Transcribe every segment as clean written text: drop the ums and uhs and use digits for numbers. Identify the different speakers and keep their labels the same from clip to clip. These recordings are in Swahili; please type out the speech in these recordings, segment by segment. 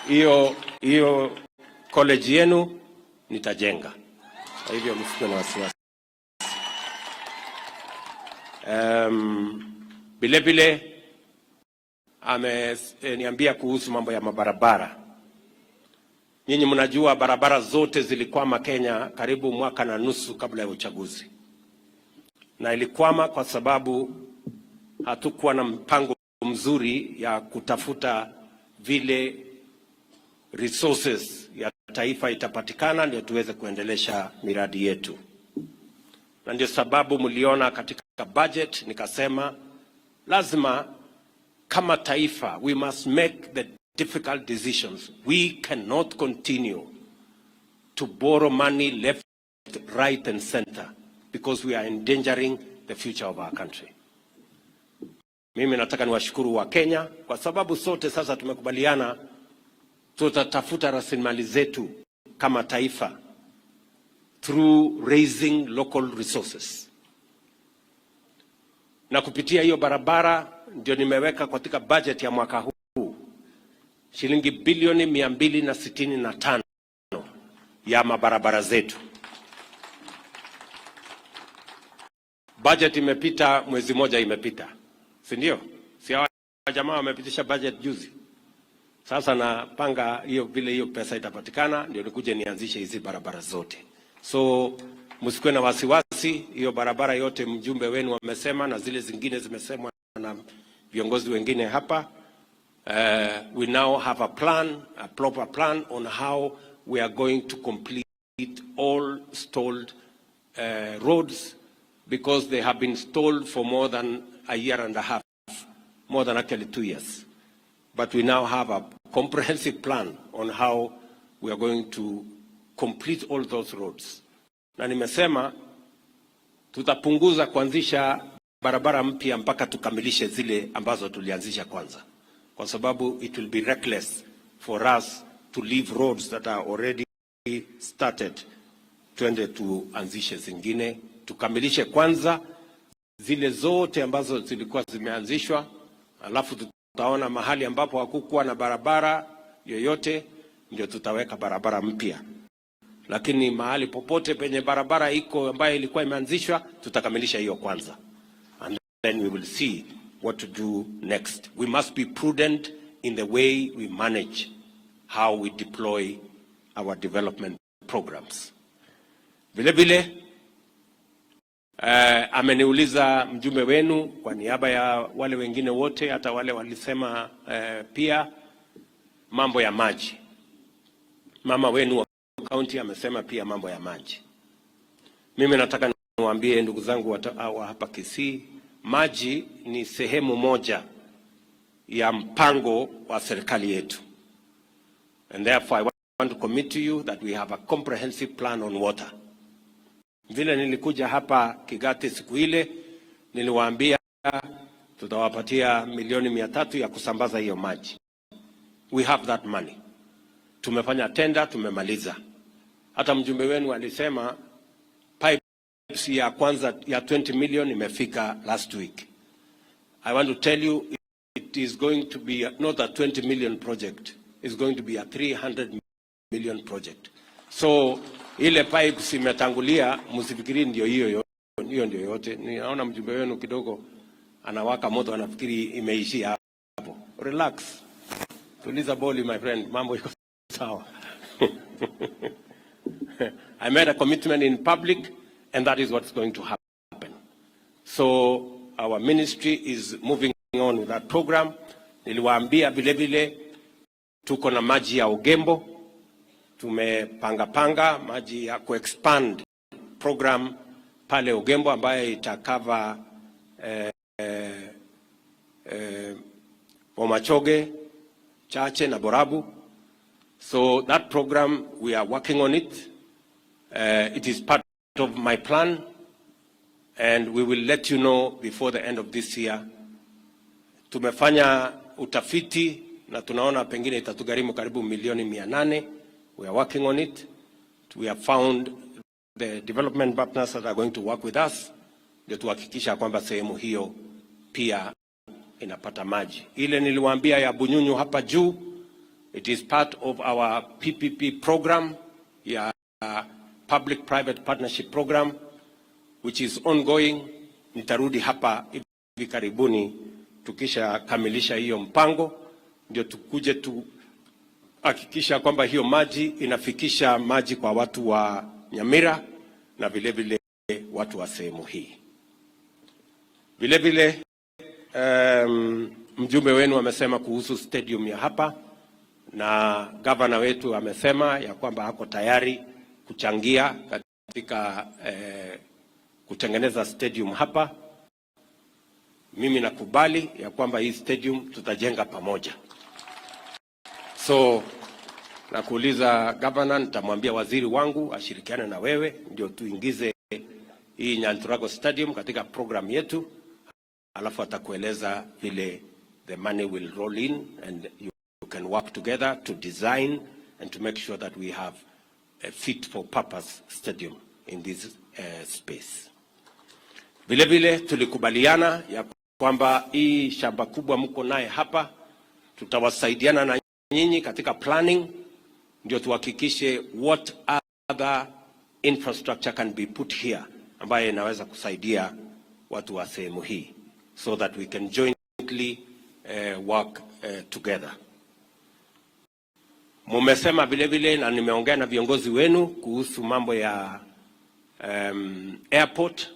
Speaker 1: hiyo college yenu nitajenga. Kwa hivyo msikuwe na wasiwasi. Vile ameniambia kuhusu mambo ya mabarabara. Nyinyi mnajua barabara zote zilikwama Kenya karibu mwaka na nusu kabla ya uchaguzi. Na ilikwama kwa sababu hatukuwa na mpango mzuri ya kutafuta vile resources ya taifa itapatikana ndio tuweze kuendelesha miradi yetu. Na ndio sababu mliona katika budget nikasema lazima kama taifa we must make the difficult decisions. We cannot continue to borrow money left, right and center because we are endangering the future of our country. Mimi nataka niwashukuru wa Kenya kwa sababu sote sasa tumekubaliana tutatafuta rasilimali zetu kama taifa through raising local resources. Na kupitia hiyo barabara ndio nimeweka katika budget ya mwaka huu shilingi bilioni 265 ya mabarabara zetu. Budget imepita, mwezi moja imepita. Si ndio? Si hawa jamaa wamepitisha budget juzi. Sasa napanga hiyo vile hiyo pesa itapatikana ndio nikuje nianzishe hizi barabara zote. So msikuwe na wasiwasi, hiyo barabara yote mjumbe wenu wamesema na zile zingine zimesemwa na viongozi wengine hapa. We now have a plan, a proper plan on how we are going to complete all stalled roads because they have been stalled for more than a year and a half, more than actually 2 years. But we now have a comprehensive plan on how we are going to complete all those roads. Na nimesema tutapunguza kuanzisha barabara mpya mpaka tukamilishe zile ambazo tulianzisha kwanza. Kwa sababu it will be reckless for us to leave roads that are already started. Tuende tuanzishe zingine, tukamilishe kwanza zile zote ambazo zilikuwa zimeanzishwa, alafu tutaona mahali ambapo hakukuwa na barabara yoyote ndio tutaweka barabara mpya. Lakini mahali popote penye barabara iko ambayo ilikuwa imeanzishwa tutakamilisha hiyo kwanza. And then we will see what to do next. We must be prudent in the way we manage how we deploy our development programs. Vile ameniuliza mjumbe wenu kwa niaba ya wale wengine wote, hata wale walisema pia mambo ya maji. Mama wenu wa county amesema pia mambo ya maji. Mimi nataka niwaambie ndugu zangu wa hapa Kisii, maji ni sehemu moja ya mpango wa serikali yetu. And therefore I want to commit to you that we have a comprehensive plan on water. Vile nilikuja hapa Kigati siku ile, niliwaambia tutawapatia milioni 300 ya kusambaza hiyo maji. We have that money. Tumefanya tender, tumemaliza. Hata mjumbe wenu alisema pipes ya kwanza ya 20 million imefika last week. I want to tell you it is going to be not a 20 million project. It's going to be a 300 million project. So ile pipes imetangulia, msifikiri ndio hiyo ndio yote. Ninaona mjumbe wenu kidogo anawaka moto, anafikiri imeishia hapo. Relax. Tuliza boli my friend, mambo iko sawa. I made a commitment in public and that is what's going to happen. So our ministry is moving on with that program. Niliwaambia vile tuko na maji ya Ogembo. Tumepanga maji ya kuexpand program pale Ogembo ambayo itakava Bomachoge, Chache na Borabu. So that program we are working on it. It is part of my plan and we will let you know before the end of this year. Tumefanya utafiti na tunaona pengine itatugharimu karibu milioni 800. We are working on it. We have found the development partners that are going to work with us ndio tuhakikisha kwamba sehemu hiyo pia inapata maji. Ile niliwaambia ya Bunyunyu hapa juu It is part of our PPP program, Public-Private Partnership Program, which is ongoing. Nitarudi hapa hivi karibuni tukisha kamilisha hiyo mpango, ndio tukuje hakikisha kwamba hiyo maji inafikisha maji kwa watu wa Nyamira na vile vile watu wa sehemu hii. Vile vile mjumbe wenu amesema kuhusu stadium ya hapa, na gavana wetu amesema ya kwamba hako tayari kuchangia katika kutengeneza stadium hapa. Mimi nakubali ya kwamba hii stadium tutajenga pamoja. So nakuuliza gavana, nitamwambia waziri wangu ashirikiane na wewe ndio tuingize hii Nyanturako Stadium katika program yetu, alafu atakueleza vile the money will roll in and you can work together to design and to make sure that we have a fit for purpose stadium in this space. Vile vile tulikubaliana ya kwamba hii shamba kubwa mko naye hapa, tutawasaidiana na nyinyi katika planning ndio tuhakikishe what other infrastructure can be put here ambaye inaweza kusaidia watu wa sehemu hii, so that we can jointly work together. Mumesema vile vile na nimeongea na viongozi wenu kuhusu mambo ya airport.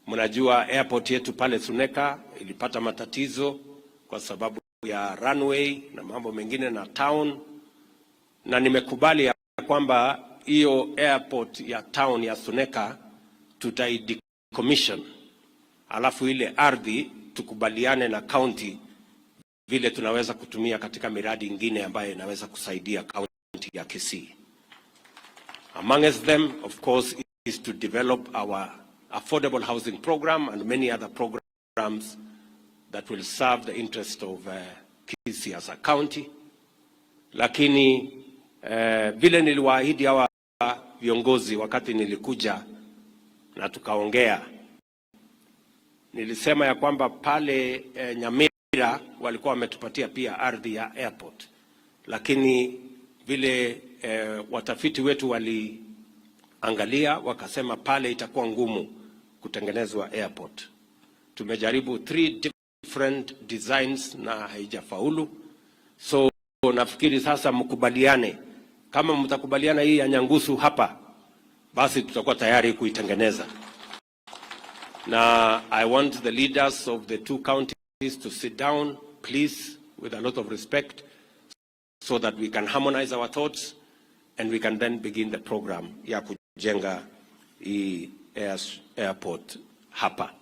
Speaker 1: Mnajua airport yetu pale Suneka ilipata matatizo kwa sababu ya runway na mambo mengine na town, na nimekubali ya kwamba hiyo airport ya town ya Suneka tutaidecommission, alafu ile ardhi tukubaliane na county vile tunaweza kutumia katika miradi ingine ambayo inaweza kusaidia county ya Kisii. Amongst them, of course, is to develop our affordable housing program and many other programs that will serve the interest of Kisii as a county. Lakini vile niliwaahidi hawa viongozi wakati nilikuja na tukaongea, nilisema ya kwamba pale Nyamira walikuwa wametupatia pia ardhi ya airport, lakini vile watafiti wetu waliangalia wakasema pale itakuwa ngumu kutengenezwa airport. Tumejaribu 3 different designs na haijafaulu. So nafikiri sasa mkubaliane, kama mtakubaliana hii ya Nyangusu hapa, basi tutakuwa tayari kuitengeneza. Na I want the leaders of the 2 counties to sit down, please, with a lot of respect, so that we can harmonize our thoughts and we can then begin the program ya kujenga hii airport hapa.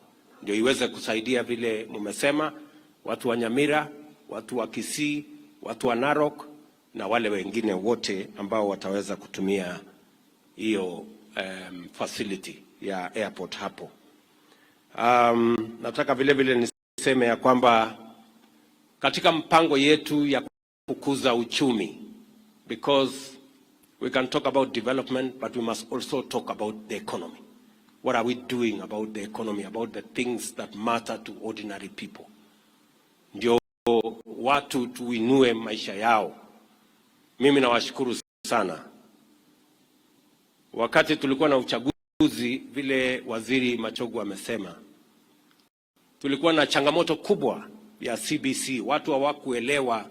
Speaker 1: Ndio iweze kusaidia vile mumesema watu wa Nyamira, watu wa Kisii, watu wa Narok na wale wengine wote ambao wataweza kutumia hiyo facility ya airport hapo. Nataka vile vile niseme ya kwamba katika mpango yetu ya kukuza uchumi, because we can talk about development but we must also talk about the economy. What are we doing about the economy, about the things that matter to ordinary people? Ndio watu tuinue maisha yao. Mimi nawashukuru sana. Wakati tulikuwa na uchaguzi, vile waziri Machogu amesema, tulikuwa na changamoto kubwa ya CBC. Watu hawakuelewa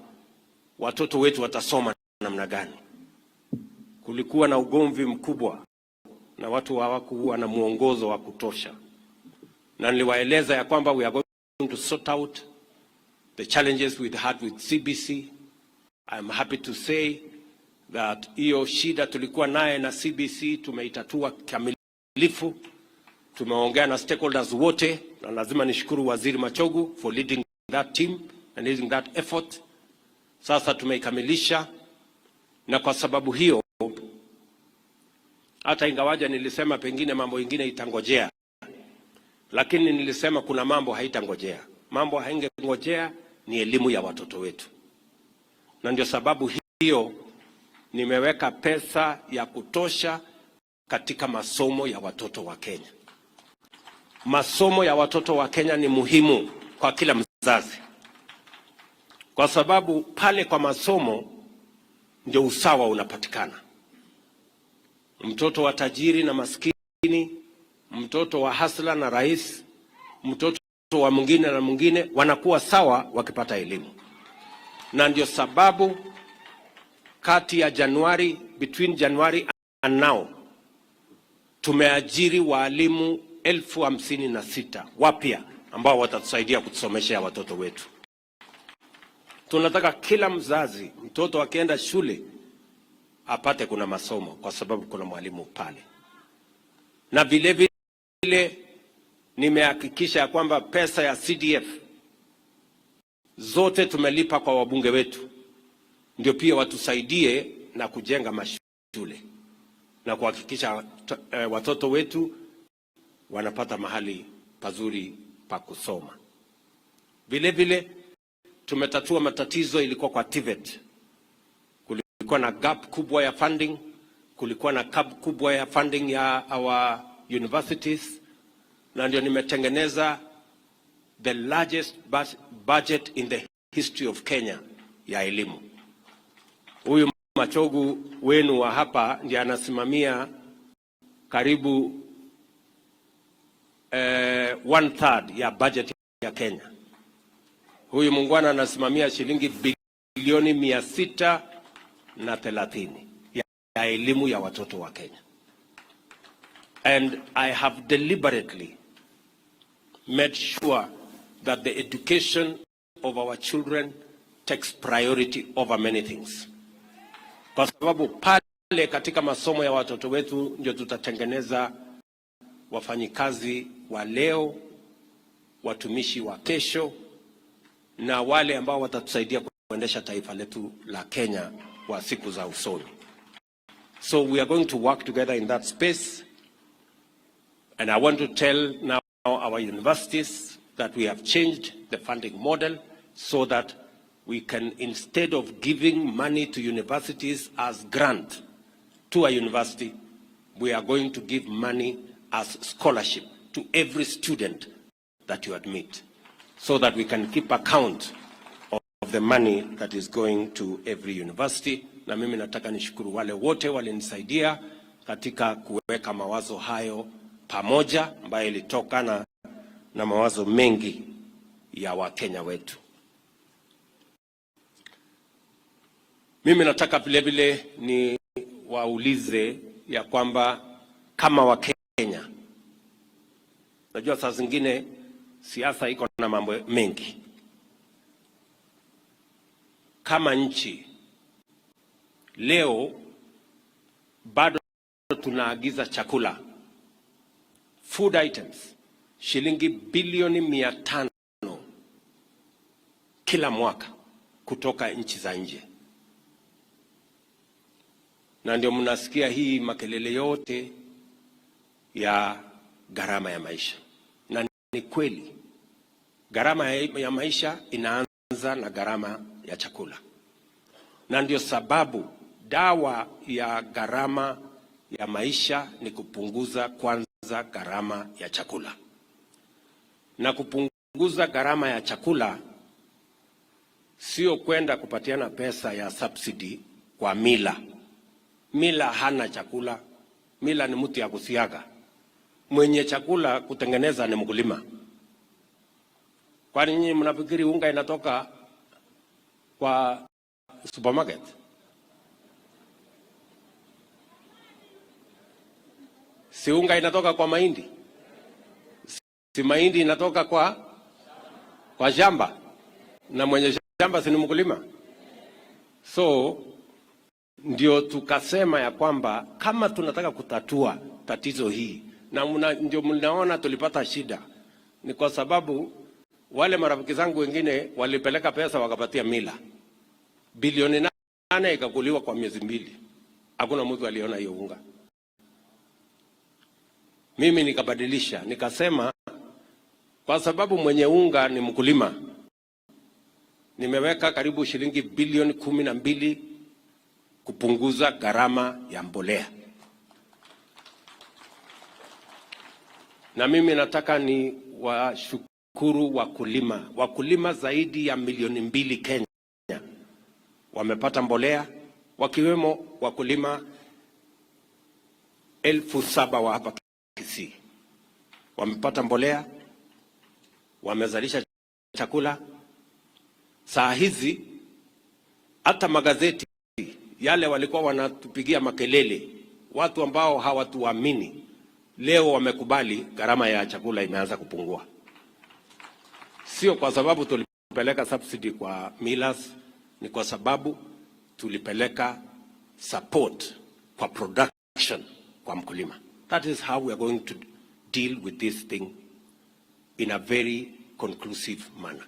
Speaker 1: watoto wetu watasoma namna gani. Kulikuwa na ugomvi mkubwa na watu hawakuwa na muongozo wa kutosha. Na niliwaeleza ya kwamba we are going to sort out the challenges we had with CBC. I'm happy to say that hiyo shida tulikuwa naye na CBC tumeitatua kamilifu. Tumeongea na stakeholders wote, na lazima nishukuru waziri Machogu for leading that team and leading that effort. Sasa tumeikamilisha, na kwa sababu hiyo hata ingawaja nilisema pengine mambo mengine itangojea, lakini nilisema kuna mambo haitangojea. Mambo haingengojea ni elimu ya watoto wetu, na ndio sababu hiyo nimeweka pesa ya kutosha katika masomo ya watoto wa Kenya. Masomo ya watoto wa Kenya ni muhimu kwa kila mzazi. kwa sababu pale kwa masomo ndio usawa unapatikana. Mtoto wa tajiri na maskini, mtoto wa hasla na rais, mtoto wa mwingine na mwingine wanakuwa sawa wakipata elimu. Na ndio sababu kati ya between January and now tumeajiri walimu 56,000 wapya ambao watatusaidia kutusomeshea watoto wetu. Tunataka kila mzazi, mtoto akienda shule apate kuna masomo, kwa sababu kuna mwalimu pale. Na vile vile nimehakikisha ya kwamba pesa ya CDF zote tumelipa kwa wabunge wetu, ndio pia watusaidie na kujenga mashule na kuhakikisha watoto wetu wanapata mahali pazuri pa kusoma. Vile vile tumetatua matatizo ilikuwa kwa TVET. Kulikuwa na gap kubwa ya funding, kulikuwa na gap kubwa ya funding ya our universities, na ndio nimetengeneza the largest budget in the history of Kenya ya elimu. Huyu Machogu wenu wa hapa ndiye anasimamia karibu 1/3 ya budget ya Kenya. Huyu muungwana anasimamia shilingi bilioni 630 ya elimu ya watoto wa Kenya. And I have deliberately made sure that the education of our children takes priority over many things. Kwa sababu pale katika masomo ya watoto wetu ndio tutatengeneza wafanyikazi wa leo, watumishi wa kesho, na wale ambao watatusaidia kuendesha taifa letu la Kenya kwa siku za usoni. So we are going to work together in that space, and I want to tell now our universities that we have changed the funding model so that we can, instead of giving money to universities as grant to a university, we are going to give money as scholarship to every student that you admit, so that we can keep account of the money that is going to every university. Na mimi nataka nishukuru wale wote walinisaidia katika kuweka mawazo hayo pamoja, ambayo ilitokana na mawazo mengi ya Wakenya wetu. Mimi nataka vile vile ni waulize ya kwamba kama Wakenya, najua saa zingine siasa iko na mambo mengi. Kama nchi leo bado tunaagiza chakula, food items, shilingi bilioni 500 kila mwaka kutoka nchi za nje. Na ndio mnasikia hii makelele yote ya gharama ya maisha. Na ni kweli gharama ya maisha inaanza na gharama ya chakula. Na ndio sababu dawa ya gharama ya maisha ni kupunguza kwanza gharama ya chakula. Na kupunguza gharama ya chakula sio kwenda kupatiana pesa ya subsidy kwa Mila. Mila hana chakula. Mila ni mtu ya kusiaga. Mwenye chakula kutengeneza ni mkulima. Kwani nyinyi mnafikiri unga inatoka kwa supermarket? Si unga inatoka kwa mahindi? Si mahindi inatoka kwa shamba? Na mwenye shamba si ni mkulima? So ndio tukasema ya kwamba kama tunataka kutatua tatizo hii, na ndio mnaona tulipata shida, ni kwa sababu wale marafiki zangu wengine walipeleka pesa wakapatia Mila bilioni 8 ikakuliwa kwa miezi 2. Hakuna mtu aliona hiyo unga. Mimi nikabadilisha, nikasema kwa sababu mwenye unga ni mkulima, nimeweka karibu shilingi bilioni 12 kupunguza gharama ya mbolea. Na mimi nataka ni washukuru wakulima zaidi ya milioni 2 Kenya wamepata mbolea, wakiwemo wakulima 7,000 wa hapa Kisii. Wamepata mbolea, wamezalisha chakula. Saa hizi hata magazeti yale walikuwa wanatupigia makelele, watu ambao hawatuamini, leo wamekubali gharama ya chakula imeanza kupungua. Sio kwa sababu tulipeleka subsidy kwa millers, ni kwa sababu tulipeleka support kwa production kwa mkulima. That is how we are going to deal with this thing in a very conclusive manner.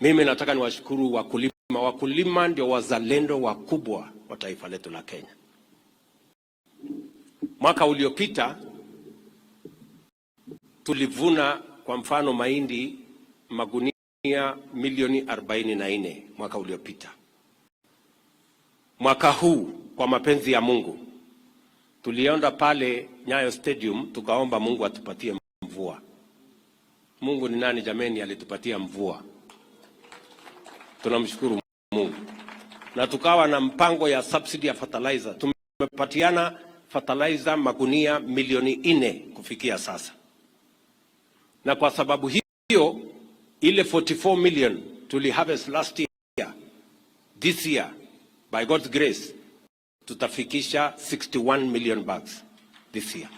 Speaker 1: Mimi nataka niwashukuru wakulima. Wakulima ndio wazalendo wakubwa wa taifa letu la Kenya. Mwaka uliopita tulivuna kwa mfano mahindi magunia milioni 44 mwaka uliopita. Mwaka huu kwa mapenzi ya Mungu tulienda pale Nyayo Stadium tukaomba Mungu atupatie mvua. Mungu ni nani jameni, alitupatia mvua. Tunamshukuru Mungu. Na tukawa na mpango ya subsidy ya fertilizer. Tumepatiana fertilizer magunia milioni 4 kufikia sasa. Na kwa sababu hiyo ile 44 million tuli harvest last year, this year by God's grace tutafikisha 61 million bags this year.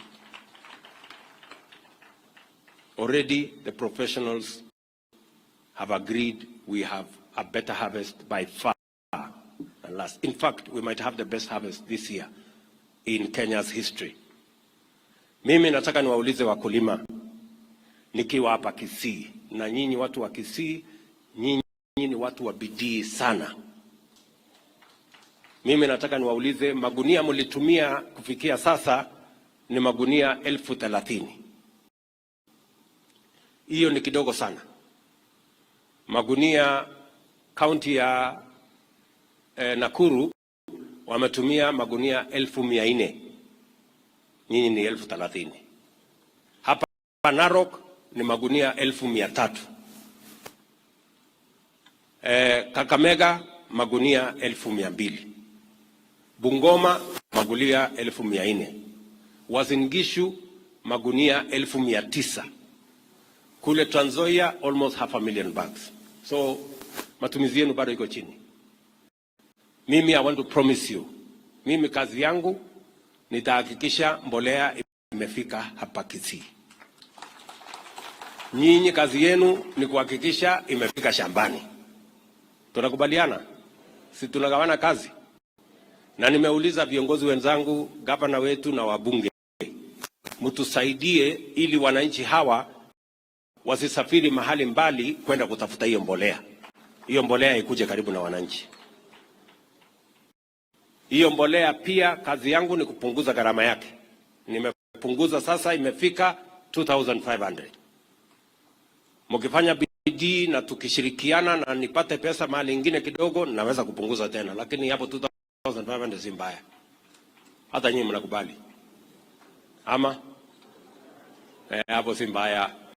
Speaker 1: Already the professionals have agreed we have a better harvest by far than last. In fact, we might have the best harvest this year in Kenya's history. Mimi nataka niwaulize wakulima nikiwa hapa Kisii, na nyinyi watu wa Kisii, nyinyi ni watu wa bidii sana. Mimi nataka niwaulize, magunia mlitumia kufikia sasa ni magunia 30,000. Hiyo ni kidogo sana. Magunia kaunti ya Nakuru wametumia magunia 400,000. Nyinyi ni 30,000. Hapa Narok ni magunia 300,000. Kakamega magunia 200,000. Bungoma magunia 400,000. Uasin Gishu magunia 900,000. Kule Trans Nzoia almost 500,000 bags. So matumizi yenu bado iko chini. Mimi I want to promise you, mimi kazi yangu nitahakikisha mbolea imefika hapa Kisii. Nyinyi kazi yenu ni kuhakikisha imefika shambani. Tunakubaliana? Si tunagawana kazi? Na nimeuliza viongozi wenzangu, gavana wetu na wabunge, mtusaidie ili wananchi hawa wasisafiri mahali mbali kwenda kutafuta hiyo mbolea. Hiyo mbolea ikuje karibu na wananchi. Hiyo mbolea pia kazi yangu ni kupunguza gharama yake. Nimepunguza sasa, imefika 2,500. Mkifanya bidii na tukishirikiana na nipate pesa mahali ingine kidogo, naweza kupunguza tena, lakini hapo 2,500 si mbaya. Hata nyinyi mnakubali? Ama hapo si mbaya.